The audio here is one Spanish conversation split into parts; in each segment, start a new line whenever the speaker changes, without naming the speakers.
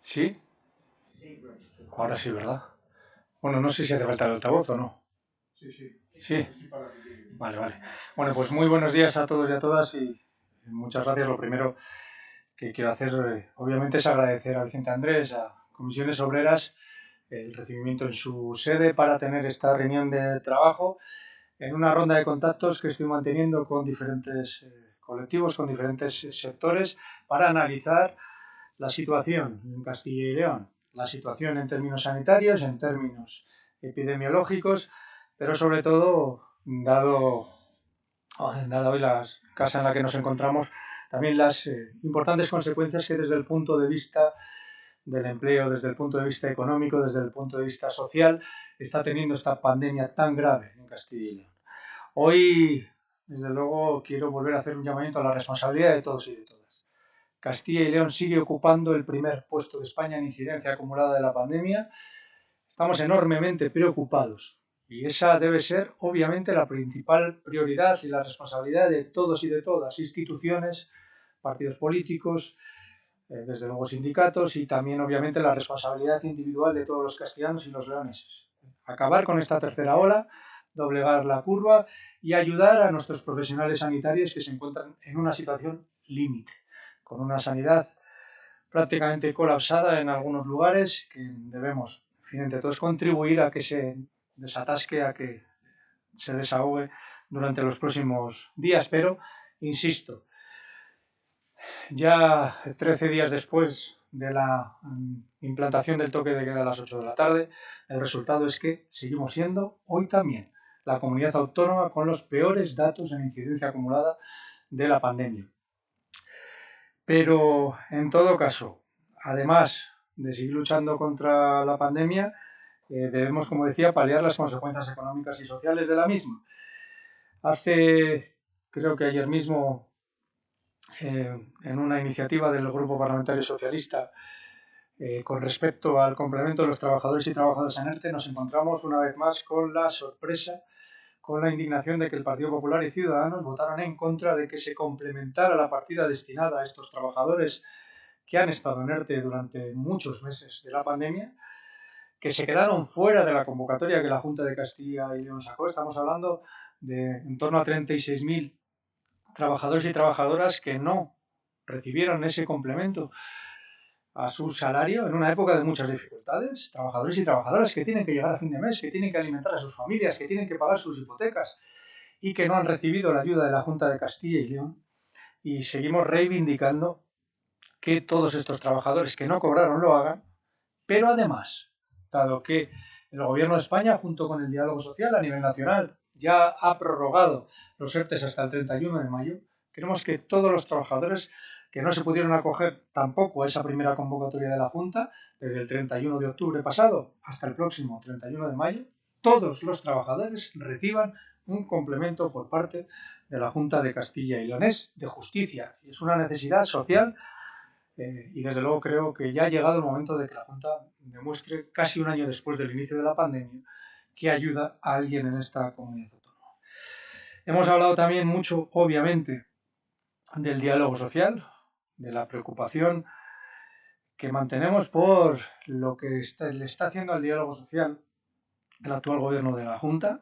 ¿Sí? Ahora sí, ¿verdad? Bueno, no sé si hace falta el altavoz o no. Sí. Vale. Bueno, pues muy buenos días a todos y a todas y muchas gracias. Lo primero que quiero hacer, obviamente, es agradecer a Vicente Andrés, a Comisiones Obreras, el recibimiento en su sede para tener esta reunión de trabajo en una ronda de contactos que estoy manteniendo con diferentes colectivos, con diferentes sectores, para analizar la situación en Castilla y León, la situación en términos sanitarios, en términos epidemiológicos, pero sobre todo, dado hoy la casa en la que nos encontramos, también las importantes consecuencias que desde el punto de vista del empleo, desde el punto de vista económico, desde el punto de vista social, está teniendo esta pandemia tan grave en Castilla y León. Hoy, desde luego, quiero volver a hacer un llamamiento a la responsabilidad de todos y de todas. Castilla y León sigue ocupando el primer puesto de España en incidencia acumulada de la pandemia. Estamos enormemente preocupados y esa debe ser, obviamente, la principal prioridad y la responsabilidad de todos y de todas, instituciones, partidos políticos, desde luego sindicatos y también, obviamente, la responsabilidad individual de todos los castellanos y los leoneses. Acabar con esta tercera ola, doblegar la curva y ayudar a nuestros profesionales sanitarios que se encuentran en una situación límite, con una sanidad prácticamente colapsada en algunos lugares, que debemos, en fin, entre todos, contribuir a que se desatasque, a que se desahogue durante los próximos días. Pero, insisto, ya 13 días después de la implantación del toque de queda a las 8 de la tarde, el resultado es que seguimos siendo, hoy también, la comunidad autónoma con los peores datos en incidencia acumulada de la pandemia. Pero, en todo caso, además de seguir luchando contra la pandemia, debemos, como decía, paliar las consecuencias económicas y sociales de la misma. Creo que ayer mismo, en una iniciativa del Grupo Parlamentario Socialista, con respecto al complemento de los trabajadores y trabajadoras en ERTE, nos encontramos una vez más con la sorpresa, con la indignación de que el Partido Popular y Ciudadanos votaron en contra de que se complementara la partida destinada a estos trabajadores que han estado en ERTE durante muchos meses de la pandemia, que se quedaron fuera de la convocatoria que la Junta de Castilla y León sacó. Estamos hablando de en torno a 36.000 trabajadores y trabajadoras que no recibieron ese complemento a su salario en una época de muchas dificultades, trabajadores y trabajadoras que tienen que llegar a fin de mes, que tienen que alimentar a sus familias, que tienen que pagar sus hipotecas y que no han recibido la ayuda de la Junta de Castilla y León. Y seguimos reivindicando que todos estos trabajadores que no cobraron lo hagan, pero además, dado que el Gobierno de España, junto con el diálogo social a nivel nacional, ya ha prorrogado los ERTEs hasta el 31 de mayo, queremos que todos los trabajadores que no se pudieron acoger tampoco a esa primera convocatoria de la Junta, desde el 31 de octubre pasado hasta el próximo 31 de mayo, todos los trabajadores reciban un complemento por parte de la Junta de Castilla y León. Es de justicia y es una necesidad social. Y desde luego creo que ya ha llegado el momento de que la Junta demuestre, casi un año después del inicio de la pandemia, que ayuda a alguien en esta comunidad autónoma. Hemos hablado también mucho, obviamente, del diálogo social, de la preocupación que mantenemos por lo que le está haciendo al diálogo social el actual gobierno de la Junta.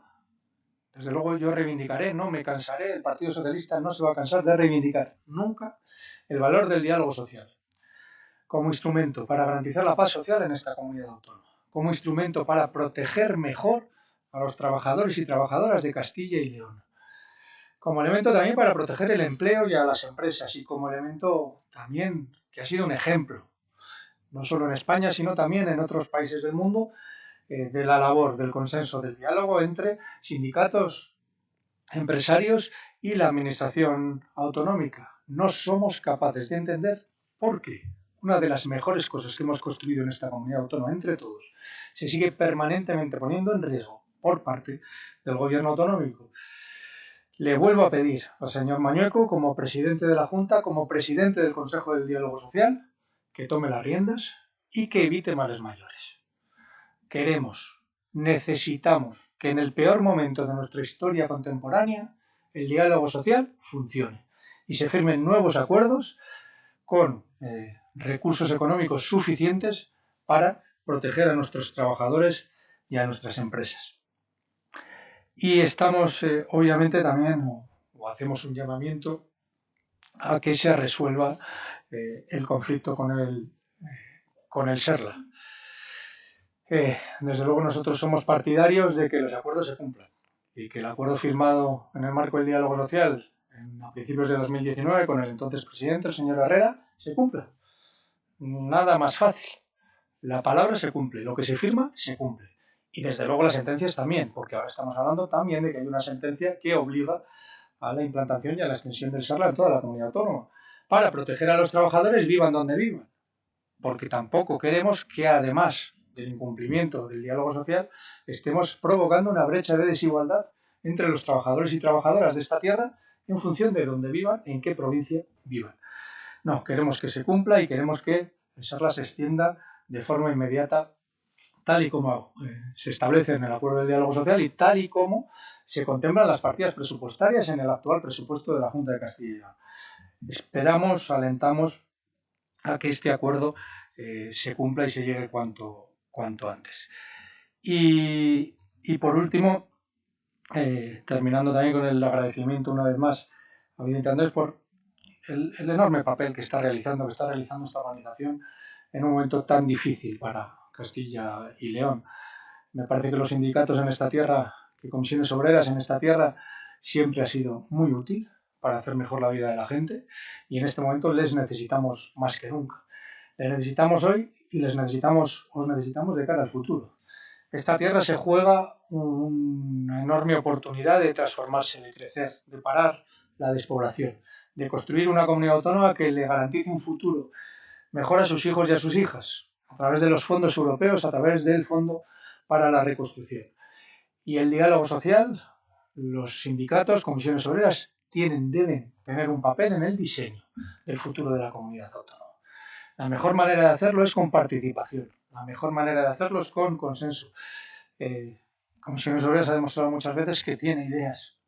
Desde luego yo reivindicaré, no me cansaré, el Partido Socialista no se va a cansar de reivindicar nunca el valor del diálogo social como instrumento para garantizar la paz social en esta comunidad autónoma, como instrumento para proteger mejor a los trabajadores y trabajadoras de Castilla y León, como elemento también para proteger el empleo y a las empresas y como elemento también que ha sido un ejemplo, no solo en España, sino también en otros países del mundo, de la labor, del consenso, del diálogo entre sindicatos, empresarios y la administración autonómica. No somos capaces de entender por qué una de las mejores cosas que hemos construido en esta comunidad autónoma entre todos se sigue permanentemente poniendo en riesgo por parte del gobierno autonómico. Le vuelvo a pedir al señor Mañueco, como presidente de la Junta, como presidente del Consejo del Diálogo Social, que tome las riendas y que evite males mayores. Necesitamos que en el peor momento de nuestra historia contemporánea el diálogo social funcione y se firmen nuevos acuerdos con recursos económicos suficientes para proteger a nuestros trabajadores y a nuestras empresas. Y estamos, obviamente, también, o hacemos un llamamiento a que se resuelva el conflicto con el SERLA. Desde luego nosotros somos partidarios de que los acuerdos se cumplan y que el acuerdo firmado en el marco del diálogo social a principios de 2019 con el entonces presidente, el señor Herrera, se cumpla. Nada más fácil. La palabra se cumple, lo que se firma se cumple. Y desde luego las sentencias también, porque ahora estamos hablando también de que hay una sentencia que obliga a la implantación y a la extensión del SERLA en toda la comunidad autónoma, para proteger a los trabajadores vivan donde vivan. Porque tampoco queremos que, además del incumplimiento del diálogo social, estemos provocando una brecha de desigualdad entre los trabajadores y trabajadoras de esta tierra en función de dónde vivan, en qué provincia vivan. No, queremos que se cumpla y queremos que el SERLA se extienda de forma inmediata, tal y como se establece en el acuerdo del diálogo social y tal y como se contemplan las partidas presupuestarias en el actual presupuesto de la Junta de Castilla y León. Esperamos, alentamos a que este acuerdo se cumpla y se llegue cuanto antes. Y por último, terminando también con el agradecimiento una vez más a Vicente Andrés por el enorme papel que está realizando esta organización en un momento tan difícil para Castilla y León. Me parece que los sindicatos en esta tierra, que comisiones obreras en esta tierra, siempre ha sido muy útil para hacer mejor la vida de la gente y en este momento les necesitamos más que nunca. Les necesitamos hoy y os necesitamos de cara al futuro. Esta tierra se juega una enorme oportunidad de transformarse, de crecer, de parar la despoblación, de construir una comunidad autónoma que le garantice un futuro mejor a sus hijos y a sus hijas, a través de los fondos europeos, a través del Fondo para la Reconstrucción. Y el diálogo social, los sindicatos, comisiones obreras, deben tener un papel en el diseño del futuro de la comunidad autónoma. La mejor manera de hacerlo es con participación, la mejor manera de hacerlo es con consenso. Comisiones Obreras ha demostrado muchas veces que tiene ideas,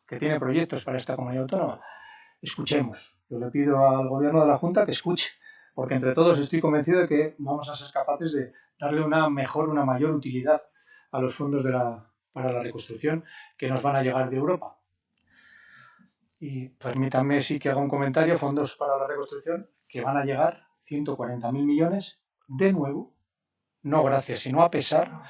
que tiene proyectos para esta comunidad autónoma. Escuchemos. Yo le pido al Gobierno de la Junta que escuche, porque entre todos estoy convencido de que vamos a ser capaces de darle una mayor utilidad a los fondos para la reconstrucción que nos van a llegar de Europa. Y permítanme sí que haga un comentario, fondos para la reconstrucción que van a llegar 140.000 millones de nuevo, no gracias, sino a pesar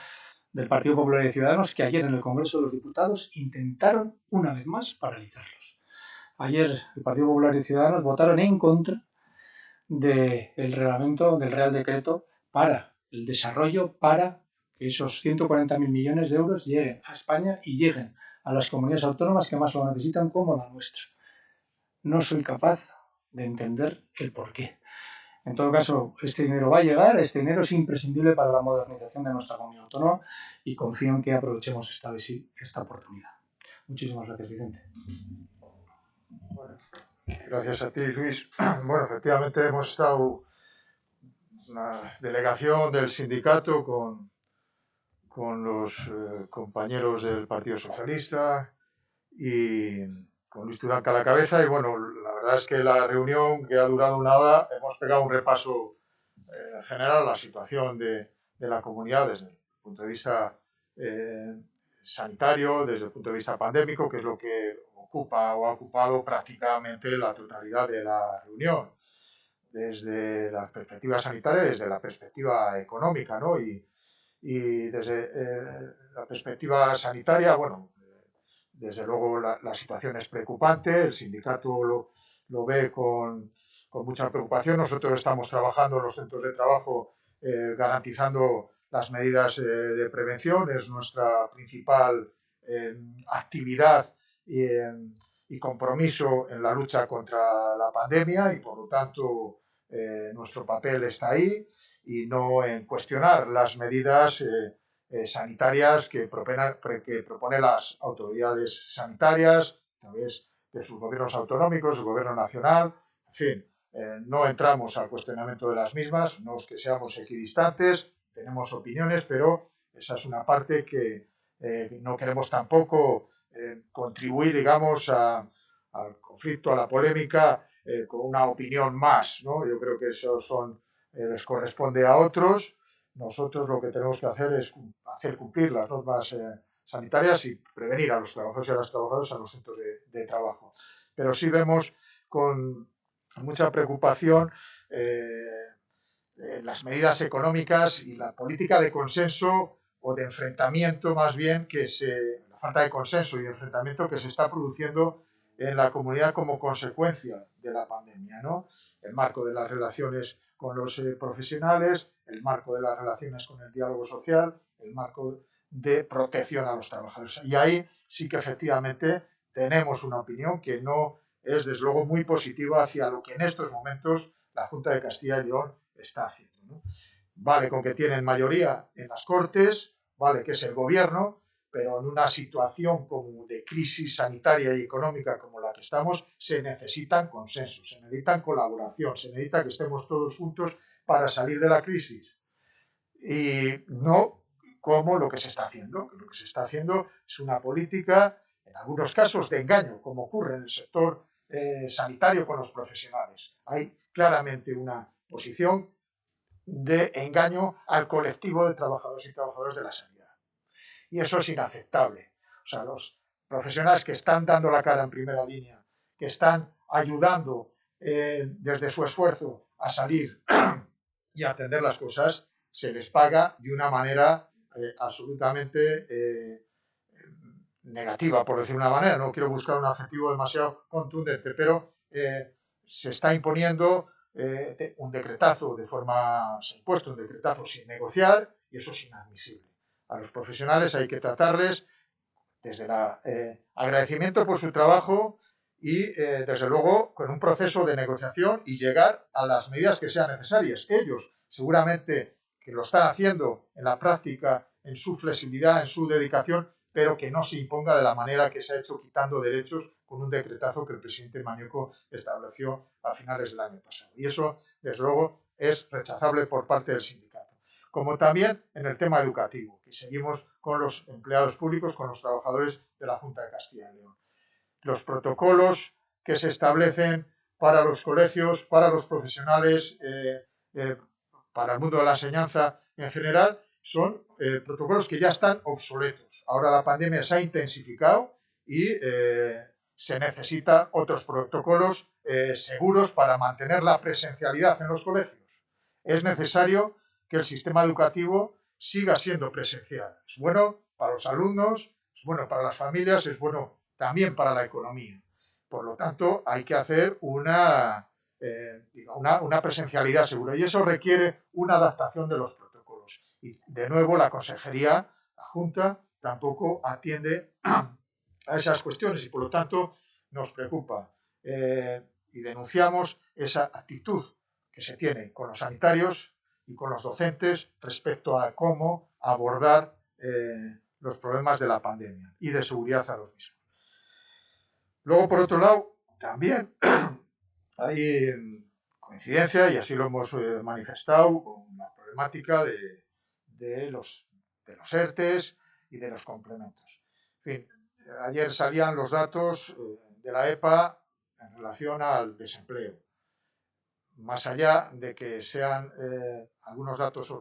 del Partido Popular y Ciudadanos, que ayer en el Congreso de los Diputados intentaron una vez más paralizarlos. Ayer el Partido Popular y Ciudadanos votaron en contra del reglamento, del Real Decreto para el desarrollo, para que esos 140.000 millones de euros lleguen a España y lleguen a las comunidades autónomas que más lo necesitan, como la nuestra. No soy capaz de entender el porqué. En todo caso, este dinero va a llegar, este dinero es imprescindible para la modernización de nuestra comunidad autónoma y confío en que aprovechemos esta oportunidad. Muchísimas gracias, Vicente.
Bueno, gracias a ti, Luis. Bueno, efectivamente hemos estado una delegación del sindicato con los compañeros del Partido Socialista y con Luis Tudanca a la cabeza y bueno, la verdad es que la reunión, que ha durado una hora, hemos pegado un repaso general a la situación de la comunidad desde el punto de vista sanitario, desde el punto de vista pandémico, que es lo que ocupa o ha ocupado prácticamente la totalidad de la reunión, desde la perspectiva sanitaria, desde la perspectiva económica, ¿no? Y desde la perspectiva sanitaria, bueno, desde luego la situación es preocupante, el sindicato lo ve con mucha preocupación. Nosotros estamos trabajando en los centros de trabajo garantizando las medidas de prevención, es nuestra principal actividad y compromiso en la lucha contra la pandemia y por lo tanto nuestro papel está ahí y no en cuestionar las medidas sanitarias que proponen las autoridades sanitarias a través de sus gobiernos autonómicos, el gobierno nacional, en fin, no entramos al cuestionamiento de las mismas, no es que seamos equidistantes, tenemos opiniones, pero esa es una parte que no queremos tampoco contribuir, digamos, al conflicto, a la polémica con una opinión más, ¿no? Yo creo que eso les corresponde a otros. Nosotros lo que tenemos que hacer es hacer cumplir las normas sanitarias y prevenir a los trabajadores y a las trabajadoras en los centros de trabajo. Pero sí vemos con mucha preocupación las medidas económicas y la política de consenso o de enfrentamiento más bien la falta de consenso y enfrentamiento que se está produciendo en la comunidad como consecuencia de la pandemia, ¿no? El marco de las relaciones con los profesionales, el marco de las relaciones con el diálogo social, el marco de protección a los trabajadores. Y ahí sí que efectivamente tenemos una opinión que no es desde luego muy positiva hacia lo que en estos momentos la Junta de Castilla y León está haciendo, ¿no? Vale con que tienen mayoría en las Cortes, vale que es el gobierno, pero en una situación como de crisis sanitaria y económica como la que estamos, se necesitan consensos, se necesitan colaboración, se necesita que estemos todos juntos para salir de la crisis. Y no como lo que se está haciendo, que lo que se está haciendo es una política, en algunos casos, de engaño, como ocurre en el sector sanitario con los profesionales. Hay claramente una posición de engaño al colectivo de trabajadores y trabajadoras de la sanidad. Y eso es inaceptable. O sea, los profesionales que están dando la cara en primera línea, que están ayudando desde su esfuerzo a salir y a atender las cosas, se les paga de una manera absolutamente negativa, por decir una manera. No quiero buscar un adjetivo demasiado contundente, pero se está imponiendo un decretazo se ha impuesto un decretazo sin negociar y eso es inadmisible. A los profesionales hay que tratarles desde el agradecimiento por su trabajo y desde luego con un proceso de negociación y llegar a las medidas que sean necesarias. Ellos seguramente que lo están haciendo en la práctica, en su flexibilidad, en su dedicación, pero que no se imponga de la manera que se ha hecho quitando derechos con un decretazo que el presidente Mañueco estableció a finales del año pasado. Y eso, desde luego, es rechazable por parte del sindicato. Como también en el tema educativo, que seguimos con los empleados públicos, con los trabajadores de la Junta de Castilla y León. Los protocolos que se establecen para los colegios, para los profesionales, para el mundo de la enseñanza en general, son protocolos que ya están obsoletos. Ahora la pandemia se ha intensificado y se necesitan otros protocolos seguros para mantener la presencialidad en los colegios. Es necesario que el sistema educativo siga siendo presencial. Es bueno para los alumnos, es bueno para las familias, es bueno también para la economía. Por lo tanto, hay que hacer una presencialidad segura y eso requiere una adaptación de los protocolos. Y de nuevo, la Consejería, la Junta, tampoco atiende a esas cuestiones y por lo tanto nos preocupa y denunciamos esa actitud que se tiene con los sanitarios y con los docentes respecto a cómo abordar los problemas de la pandemia y de seguridad a los mismos. Luego, por otro lado, también hay coincidencia, y así lo hemos manifestado, con la problemática de los ERTES y de los complementos. En fin, ayer salían los datos de la EPA en relación al desempleo. Más allá de que sean algunos datos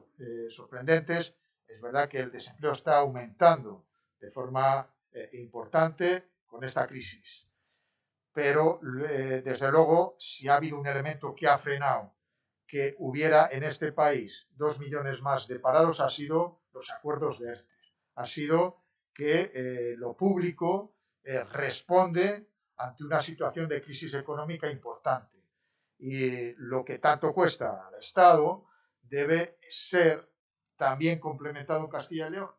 sorprendentes, es verdad que el desempleo está aumentando de forma importante con esta crisis. Pero, desde luego, si ha habido un elemento que ha frenado que hubiera en este país 2 millones más de parados, ha sido los acuerdos de ERTE. Ha sido que lo público responde ante una situación de crisis económica importante. Y lo que tanto cuesta al Estado debe ser también complementado en Castilla y León.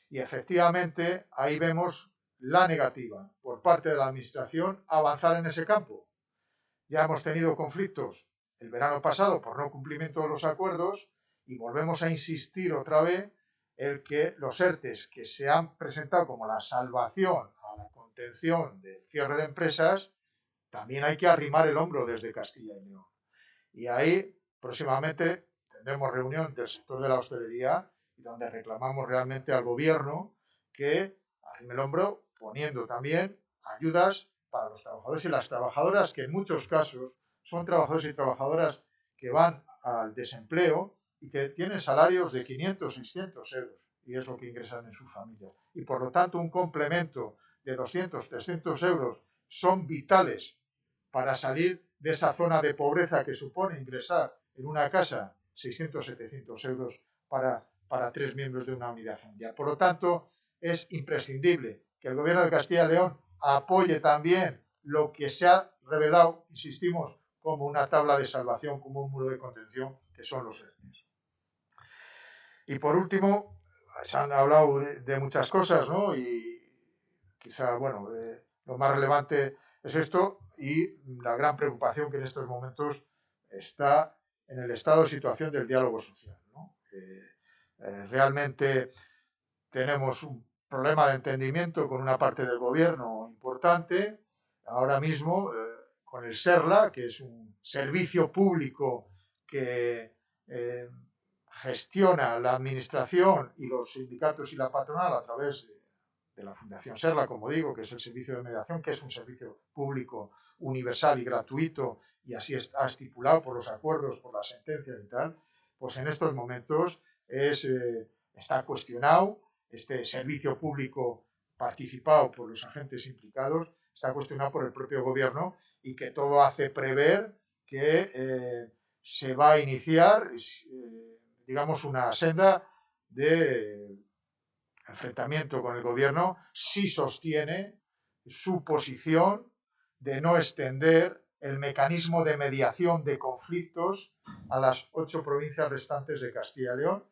Y efectivamente ahí vemos la negativa por parte de la Administración a avanzar en ese campo. Ya hemos tenido conflictos el verano pasado por no cumplimiento de los acuerdos y volvemos a insistir otra vez en que los ERTES que se han presentado como la salvación a la contención del cierre de empresas, también hay que arrimar el hombro desde Castilla y León. Y ahí próximamente tendremos reunión del sector de la hostelería y donde reclamamos realmente al gobierno que arrime el hombro poniendo también ayudas para los trabajadores y las trabajadoras, que en muchos casos son trabajadores y trabajadoras que van al desempleo y que tienen salarios de 500, 600 euros, y es lo que ingresan en sus familias. Y por lo tanto, un complemento de 200, 300 euros son vitales para salir de esa zona de pobreza que supone ingresar en una casa 600, 700 euros para 3 miembros de una unidad familiar. Por lo tanto, es imprescindible que el Gobierno de Castilla y León apoye también lo que se ha revelado, insistimos, como una tabla de salvación, como un muro de contención, que son los ERTE. Y por último, se han hablado de muchas cosas, ¿no? Y quizá, bueno, lo más relevante es esto y la gran preocupación que en estos momentos está en el estado de situación del diálogo social, ¿no? Realmente tenemos un problema de entendimiento con una parte del gobierno importante. Ahora mismo, con el SERLA, que es un servicio público que gestiona la administración y los sindicatos y la patronal a través de la Fundación SERLA, como digo, que es el servicio de mediación, que es un servicio público universal y gratuito, y así está estipulado por los acuerdos, por las sentencias y tal, pues en estos momentos está cuestionado. Este servicio público participado por los agentes implicados está cuestionado por el propio gobierno, y que todo hace prever que se va a iniciar, digamos, una senda de enfrentamiento con el gobierno si sostiene su posición de no extender el mecanismo de mediación de conflictos a las 8 provincias restantes de Castilla y León,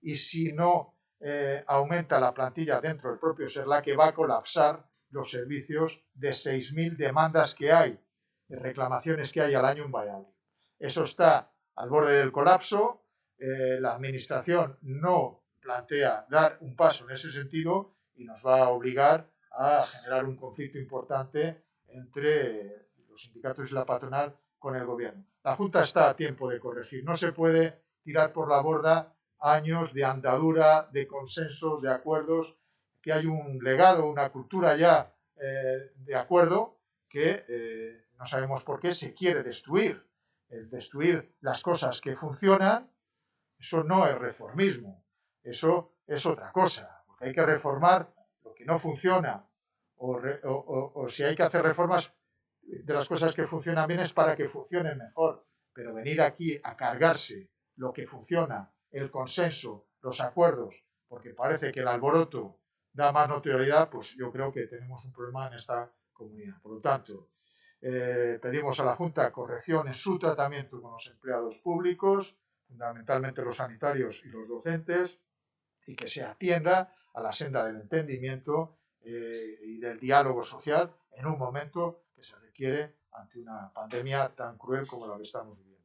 y si no aumenta la plantilla dentro del propio SERLA, que va a colapsar los servicios de 6.000 demandas que hay, de reclamaciones que hay al año en Valladolid. Eso está al borde del colapso. La administración no plantea dar un paso en ese sentido y nos va a obligar a generar un conflicto importante entre los sindicatos y la patronal con el gobierno. La Junta está a tiempo de corregir. No se puede tirar por la borda años de andadura, de consensos, de acuerdos, que hay un legado, una cultura ya de acuerdo que no sabemos por qué se quiere destruir. El destruir las cosas que funcionan, eso no es reformismo, eso es otra cosa, porque hay que reformar lo que no funciona, o si hay que hacer reformas de las cosas que funcionan bien es para que funcionen mejor, pero venir aquí a cargarse lo que funciona, el consenso, los acuerdos, porque parece que el alboroto da más notoriedad, pues yo creo que tenemos un problema en esta comunidad. Por lo tanto, pedimos a la Junta corrección en su tratamiento con los empleados públicos, fundamentalmente los sanitarios y los docentes, y que se atienda a la senda del entendimiento y del diálogo social en un momento que se requiere ante una pandemia tan cruel como la que estamos viviendo.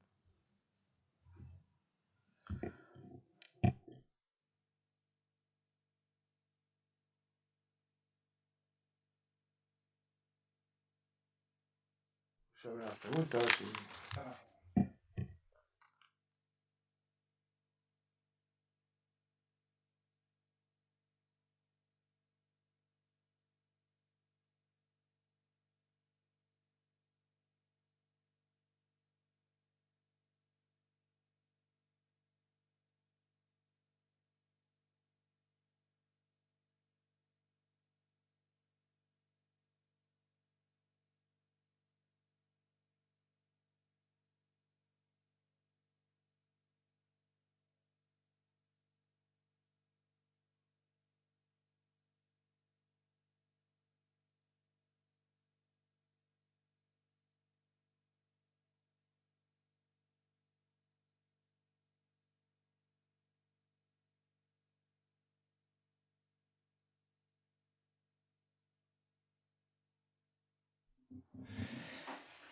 Sobre las preguntas y...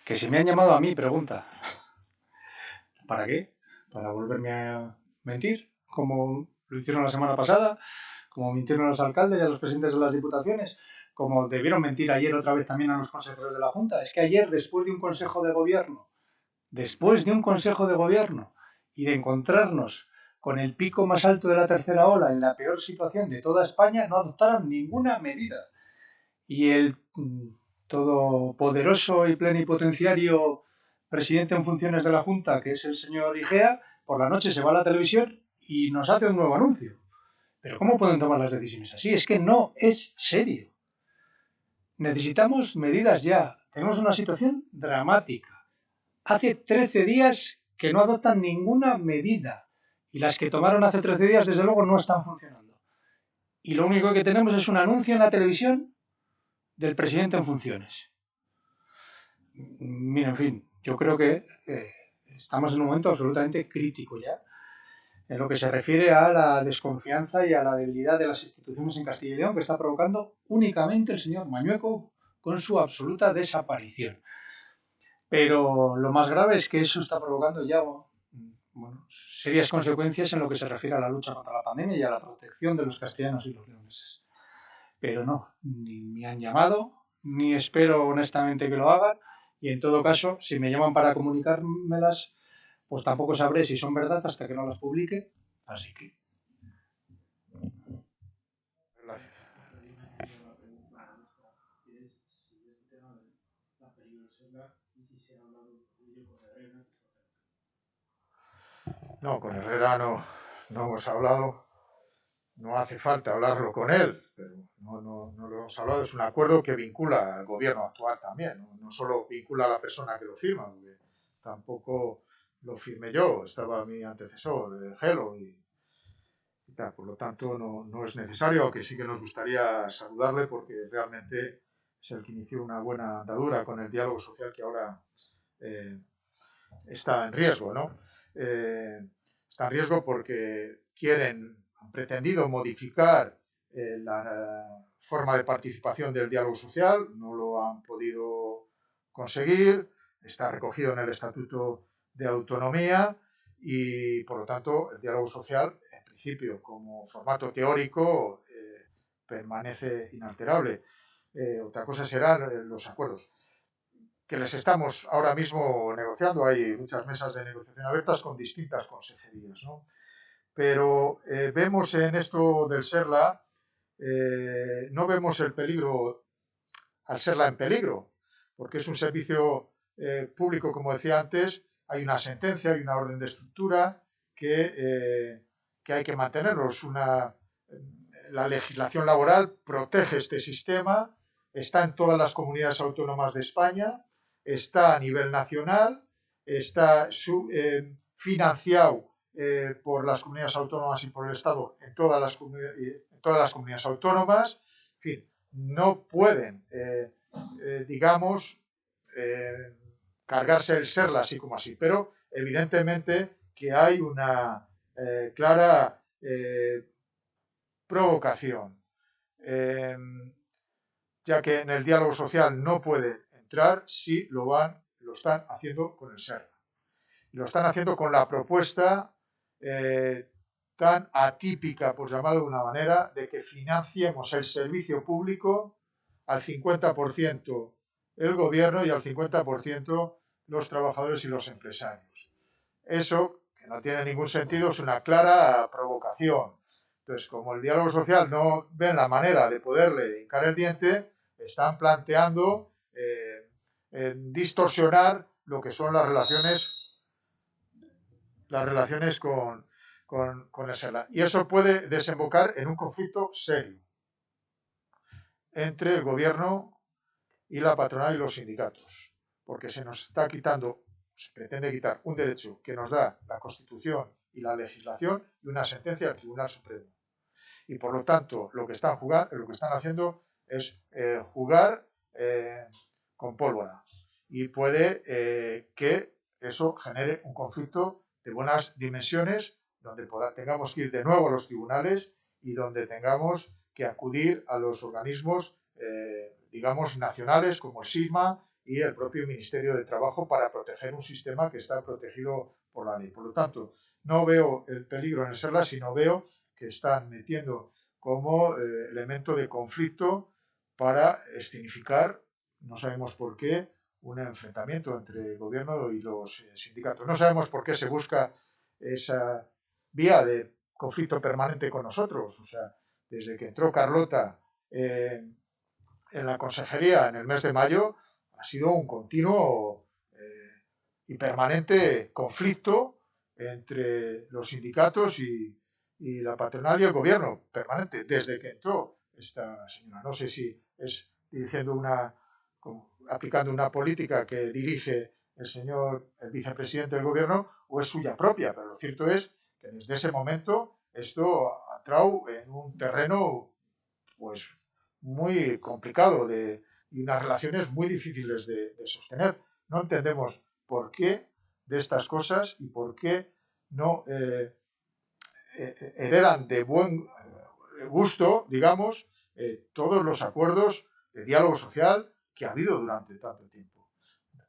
Que si me han llamado a mí, pregunta. ¿Para qué? ¿Para volverme a mentir? Como lo hicieron la semana pasada, como mintieron a los alcaldes y a los presidentes de las diputaciones, como debieron mentir ayer otra vez también a los consejeros de la Junta. Es que ayer, después de un consejo de gobierno, y de encontrarnos con el pico más alto de la tercera ola en la peor situación de toda España, no adoptaron ninguna medida. Y el todopoderoso y plenipotenciario presidente en funciones de la Junta, que es el señor Igea, por la noche se va a la televisión y nos hace un nuevo anuncio. Pero ¿cómo pueden tomar las decisiones así? Es que no es serio. Necesitamos medidas ya. Tenemos una situación dramática. Hace 13 días que no adoptan ninguna medida. Y las que tomaron hace 13 días, desde luego, no están funcionando. Y lo único que tenemos es un anuncio en la televisión del presidente en funciones. Mira, en fin, yo creo que estamos en un momento absolutamente crítico ya, en lo que se refiere a la desconfianza y a la debilidad de las instituciones en Castilla y León, que está provocando únicamente el señor Mañueco con su absoluta desaparición. Pero lo más grave es que eso está provocando ya serias consecuencias en lo que se refiere a la lucha contra la pandemia y a la protección de los castellanos y los leoneses. Pero no, ni me han llamado, ni espero honestamente que lo hagan, y en todo caso, si me llaman para comunicármelas, pues tampoco sabré si son verdad hasta que no las publique, así que...
Gracias. No, con Herrera no hemos hablado, no hace falta hablarlo con él, pero no lo hemos hablado, es un acuerdo que vincula al gobierno actual también, no solo vincula a la persona que lo firma, porque tampoco lo firmé yo, estaba mi antecesor, Gelo, y tal, por lo tanto no es necesario, aunque sí que nos gustaría saludarle porque realmente es el que inició una buena andadura con el diálogo social que ahora está en riesgo, ¿no? Está en riesgo porque han pretendido modificar la forma de participación del diálogo social, no lo han podido conseguir, está recogido en el Estatuto de Autonomía y, por lo tanto, el diálogo social, en principio, como formato teórico, permanece inalterable. Otra cosa serán los acuerdos que les estamos ahora mismo negociando. Hay muchas mesas de negociación abiertas con distintas consejerías, ¿no? Pero vemos en esto del SERLA, no vemos el peligro al SERLA en peligro, porque es un servicio público, como decía antes, hay una sentencia, hay una orden de estructura que hay que mantenerlos. La legislación laboral protege este sistema, está en todas las comunidades autónomas de España, está a nivel nacional, está financiado por las comunidades autónomas y por el Estado en todas las comunidades autónomas. En fin, no pueden, digamos, cargarse el SERLA así como así, pero evidentemente que hay una clara provocación, ya que en el diálogo social no puede entrar si lo están haciendo con el SERLA. Y lo están haciendo con la propuesta tan atípica, por llamarlo de una manera, de que financiemos el servicio público al 50% el gobierno y al 50% los trabajadores y los empresarios. Eso, que no tiene ningún sentido, es una clara provocación. Entonces, como el diálogo social no ven la manera de poderle hincar el diente, están planteando distorsionar lo que son las relaciones con el SERLA. Y eso puede desembocar en un conflicto serio entre el gobierno y la patronal y los sindicatos, porque se pretende quitar un derecho que nos da la Constitución y la legislación y una sentencia del Tribunal Supremo. Y por lo tanto, lo que están haciendo es jugar con pólvora. Y puede que eso genere un conflicto de buenas dimensiones, donde tengamos que ir de nuevo a los tribunales y donde tengamos que acudir a los organismos, digamos, nacionales como el SIGMA y el propio Ministerio de Trabajo para proteger un sistema que está protegido por la ley. Por lo tanto, no veo el peligro en el SERLA, sino veo que están metiendo como elemento de conflicto para escenificar, no sabemos por qué, un enfrentamiento entre el gobierno y los sindicatos. No sabemos por qué se busca esa vía de conflicto permanente con nosotros. O sea, desde que entró Carlota en la consejería en el mes de mayo ha sido un continuo y permanente conflicto entre los sindicatos y la patronal y el gobierno, permanente, desde que entró esta señora. No sé si es aplicando una política que dirige el vicepresidente del gobierno, o es suya propia, pero lo cierto es que desde ese momento esto ha entrado en un terreno pues muy complicado y unas relaciones muy difíciles de sostener. No entendemos por qué de estas cosas y por qué no heredan de buen gusto, digamos, todos los acuerdos de diálogo social que ha habido durante tanto tiempo.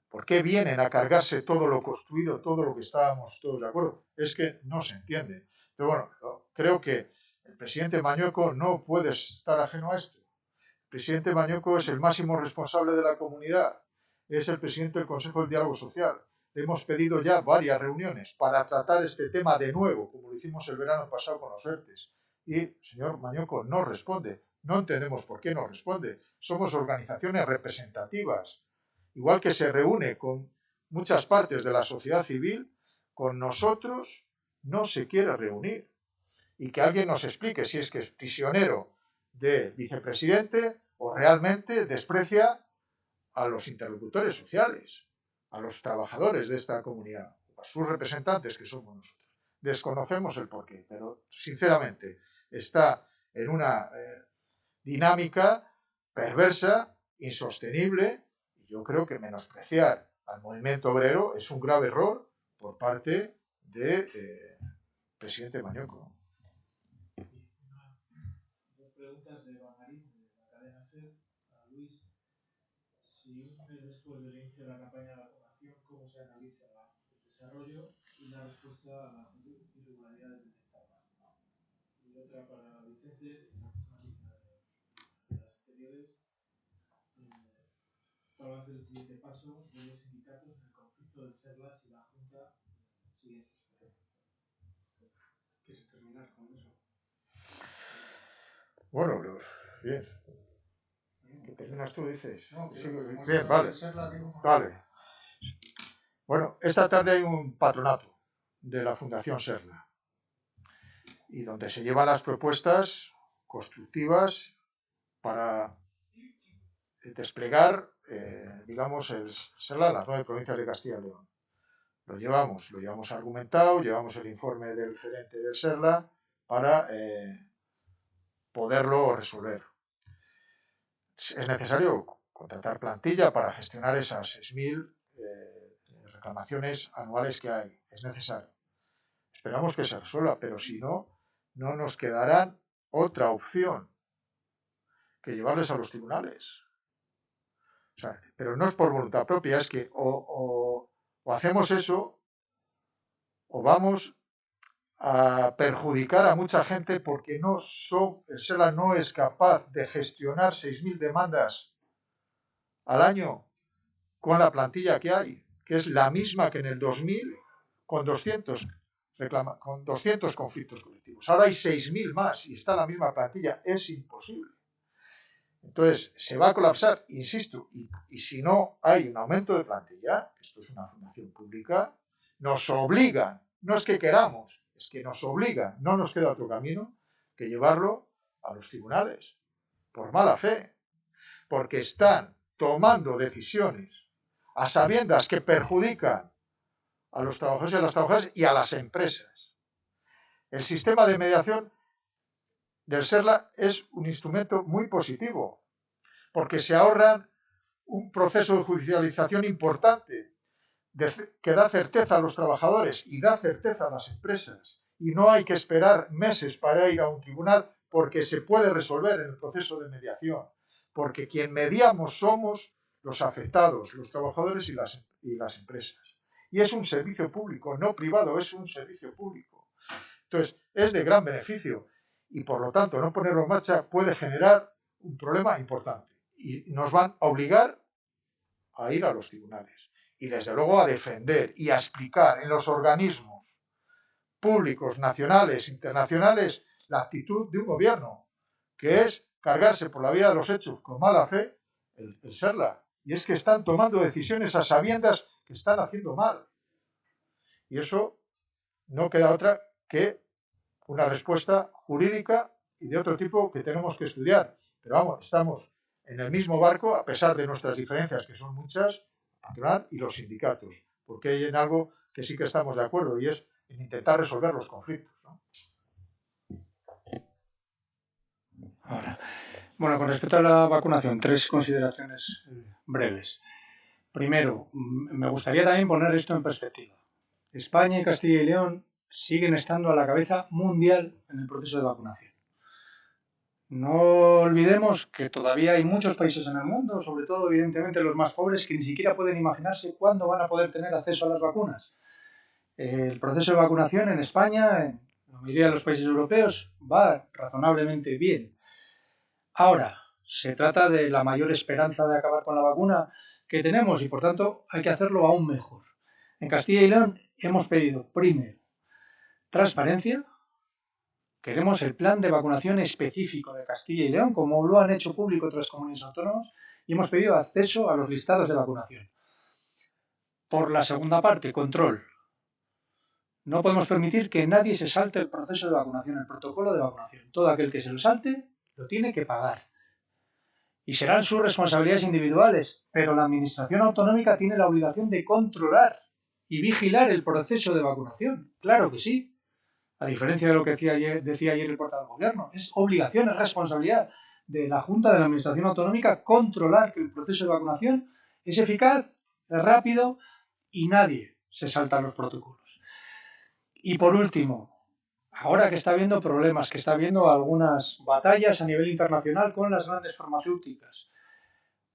¿Por qué vienen a cargarse todo lo construido, todo lo que estábamos todos de acuerdo? Es que no se entiende. Pero bueno, creo que el presidente Mañueco no puede estar ajeno a esto. El presidente Mañueco es el máximo responsable de la comunidad, es el presidente del Consejo del Diálogo Social. Le hemos pedido ya varias reuniones para tratar este tema de nuevo, como lo hicimos el verano pasado con los ERTES. Y el señor Mañueco no responde. No entendemos por qué no responde. Somos organizaciones representativas. Igual que se reúne con muchas partes de la sociedad civil, con nosotros no se quiere reunir. Y que alguien nos explique si es que es prisionero del vicepresidente o realmente desprecia a los interlocutores sociales, a los trabajadores de esta comunidad, a sus representantes que somos nosotros. Desconocemos el porqué, pero sinceramente está en una dinámica perversa, insostenible, y yo creo que menospreciar al movimiento obrero es un grave error por parte del presidente Mañueco.
Dos preguntas de Bamarín, de la cadena SER, a Luis. Si un mes después del inicio de la campaña de vacunación, ¿cómo se analiza el desarrollo y la respuesta a las irregularidades detectadas? Y otra para Vicente, en la misma línea de las anteriores, ¿cuál va a ser el siguiente paso de los sindicatos en el conflicto del SERLA si la Junta sigue en suspensión? ¿Quieres terminar con eso?
Bueno, bien. ¿Que terminas tú, dices?
No,
sí,
bien,
vale. Vale. Bueno, esta tarde hay un patronato de la Fundación SERLA y donde se llevan las propuestas constructivas para desplegar, digamos, el SERLA en las 9 provincias de Castilla y León. Lo llevamos argumentado, llevamos el informe del gerente del SERLA para poderlo resolver. Es necesario contratar plantilla para gestionar esas 6.000 reclamaciones anuales que hay. Es necesario. Esperamos que se resuelva, pero si no, no nos quedará otra opción que llevarles a los tribunales. O sea, pero no es por voluntad propia, es que o hacemos eso o vamos a perjudicar a mucha gente porque el SERLA no es capaz de gestionar 6.000 demandas al año con la plantilla que hay, que es la misma que en el 2000 con 200 conflictos colectivos. Ahora hay 6.000 más y está la misma plantilla. Es imposible. Entonces, se va a colapsar, insisto, y si no hay un aumento de plantilla, esto es una fundación pública, nos obligan, no es que queramos, es que nos obligan, no nos queda otro camino que llevarlo a los tribunales, por mala fe, porque están tomando decisiones a sabiendas que perjudican a los trabajadores y a las trabajadoras y a las empresas. El sistema de mediación del SERLA es un instrumento muy positivo, porque se ahorran un proceso de judicialización importante que da certeza a los trabajadores y da certeza a las empresas. Y no hay que esperar meses para ir a un tribunal porque se puede resolver en el proceso de mediación, porque quien mediamos somos los afectados, los trabajadores y las empresas. Y es un servicio público, no privado, es un servicio público. Entonces, es de gran beneficio y, por lo tanto, no ponerlo en marcha puede generar un problema importante y nos van a obligar a ir a los tribunales y, desde luego, a defender y a explicar en los organismos públicos, nacionales, internacionales, la actitud de un gobierno, que es cargarse por la vía de los hechos con mala fe el serla. Y es que están tomando decisiones a sabiendas que están haciendo mal. Y eso no queda otra que una respuesta jurídica y de otro tipo que tenemos que estudiar. Pero vamos, estamos en el mismo barco a pesar de nuestras diferencias, que son muchas, la patronal y los sindicatos. Porque hay en algo que sí que estamos de acuerdo y es en intentar resolver los conflictos, ¿no?
Ahora, bueno, con respecto a la vacunación, 3 consideraciones breves. Primero, me gustaría también poner esto en perspectiva. España y Castilla y León siguen estando a la cabeza mundial en el proceso de vacunación. No olvidemos que todavía hay muchos países en el mundo, sobre todo evidentemente los más pobres, que ni siquiera pueden imaginarse cuándo van a poder tener acceso a las vacunas. El proceso de vacunación en España, en la mayoría de los países europeos, va razonablemente bien. Ahora, se trata de la mayor esperanza de acabar con la vacuna que tenemos y por tanto hay que hacerlo aún mejor. En Castilla y León hemos pedido primero transparencia. Queremos el plan de vacunación específico de Castilla y León, como lo han hecho público otras comunidades autónomas, y hemos pedido acceso a los listados de vacunación. Por la segunda parte, control. No podemos permitir que nadie se salte el proceso de vacunación, el protocolo de vacunación. Todo aquel que se lo salte lo tiene que pagar. Y serán sus responsabilidades individuales, pero la Administración autonómica tiene la obligación de controlar y vigilar el proceso de vacunación. Claro que sí. A diferencia de lo que decía ayer el portavoz del Gobierno, es obligación, es responsabilidad de la Junta de la Administración Autonómica controlar que el proceso de vacunación es eficaz, es rápido y nadie se salta los protocolos. Y por último, ahora que está habiendo problemas, que está habiendo algunas batallas a nivel internacional con las grandes farmacéuticas,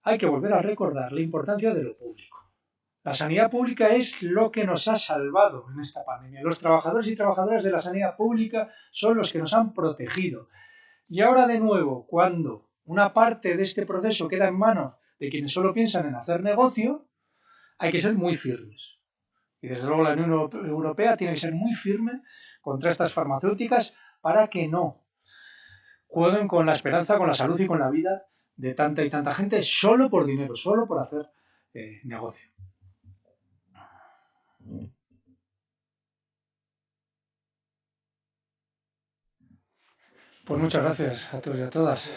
hay que volver a recordar la importancia de lo público. La sanidad pública es lo que nos ha salvado en esta pandemia. Los trabajadores y trabajadoras de la sanidad pública son los que nos han protegido. Y ahora de nuevo, cuando una parte de este proceso queda en manos de quienes solo piensan en hacer negocio, hay que ser muy firmes. Y desde luego la Unión Europea tiene que ser muy firme contra estas farmacéuticas para que no jueguen con la esperanza, con la salud y con la vida de tanta y tanta gente solo por dinero, solo por hacer negocio. Pues muchas gracias a todos y a todas.